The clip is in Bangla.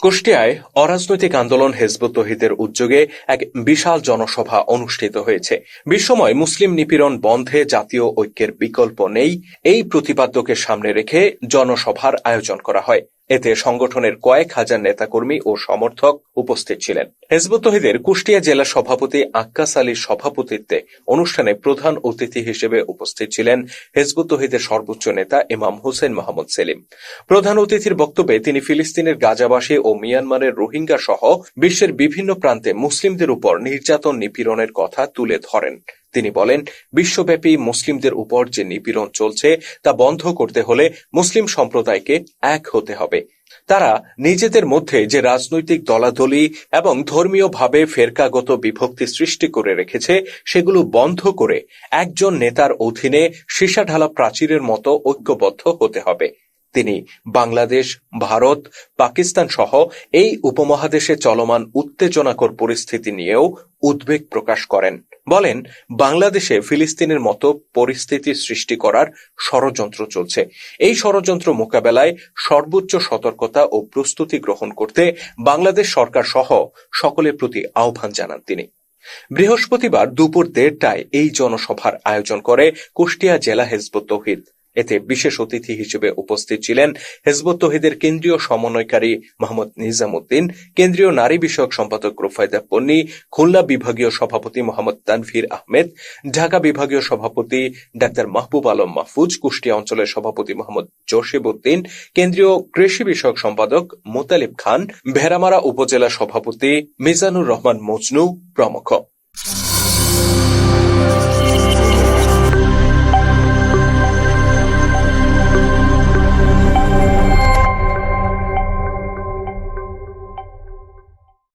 কুষ্টিয়ায় অরাজনৈতিক আন্দোলন হিজবুত তৌহিদের উদ্যোগে এক বিশাল জনসভা অনুষ্ঠিত হয়েছে। বিশ্বময় মুসলিম নিপীড়ন বন্ধে জাতীয় ঐক্যের বিকল্প নেই, এই প্রতিপাদ্যকে সামনে রেখে জনসভার আয়োজন করা হয়। এতে সংগঠনের কয়েক হাজার নেতাকর্মী ও সমর্থক উপস্থিত ছিলেন। হিজবুত তৌহিদের কুষ্টিয়া জেলা সভাপতি আক্কাস আলীর সভাপতিত্বে অনুষ্ঠানে প্রধান অতিথি হিসেবে উপস্থিত ছিলেন হিজবুত তৌহিদের সর্বোচ্চ নেতা ইমাম হোসেন মোহাম্মদ সেলিম। প্রধান অতিথির বক্তব্যে তিনি ফিলিস্তিনের গাজাবাসী ও মিয়ানমারের রোহিঙ্গা সহ বিশ্বের বিভিন্ন প্রান্তে মুসলিমদের উপর নির্যাতন নিপীড়নের কথা তুলে ধরেন। তিনি বলেন, বিশ্বব্যাপী মুসলিমদের উপর যে নিপীড়ন চলছে তা বন্ধ করতে হলে মুসলিম সম্প্রদায়কে এক হতে হবে। তারা নিজেদের মধ্যে যে রাজনৈতিক দলাদলি এবং ধর্মীয়ভাবে ফেরকাগত বিভক্তি সৃষ্টি করে রেখেছে সেগুলো বন্ধ করে একজন নেতার অধীনে সীসাঢালা প্রাচীরের মতো ঐক্যবদ্ধ হতে হবে। তিনি বাংলাদেশ, ভারত, পাকিস্তান সহ এই উপমহাদেশে চলমান উত্তেজনাকর পরিস্থিতি নিয়েও উদ্বেগ প্রকাশ করেন। বলেন, বাংলাদেশে ফিলিস্তিনের মতো পরিস্থিতি সৃষ্টি করার ষড়যন্ত্র চলছে। এই ষড়যন্ত্র মোকাবেলায় সর্বোচ্চ সতর্কতা ও প্রস্তুতি গ্রহণ করতে বাংলাদেশ সরকার সহ সকলের প্রতি আহ্বান জানান তিনি। বৃহস্পতিবার দুপুর 1:30টায় এই জনসভার আয়োজন করে কুষ্টিয়া জেলা হিজবুত তৌহিদ। এতে বিশেষ অতিথি হিসেবে উপস্থিত ছিলেন হিজবুত তৌহিদের কেন্দ্রীয় সমন্বয়কারী মোহাম্মদ নিজামুদ্দিন, কেন্দ্রীয় নারী বিষয়ক সম্পাদক রুফায়দা পন্নী, খুলনা বিভাগীয় সভাপতি মোহাম্মদ তানভীর আহমেদ, ঢাকা বিভাগীয় সভাপতি ডাক্তার মাহবুব আলম মাহফুজ, কুষ্টিয়া অঞ্চলের সভাপতি মোহাম্মদ জসিবউদ্দিন, কেন্দ্রীয় কৃষি বিষয়ক সম্পাদক মোতালিব খান, ভেড়ামারা উপজেলা সভাপতি মিজানুর রহমান মজনু প্রমুখ।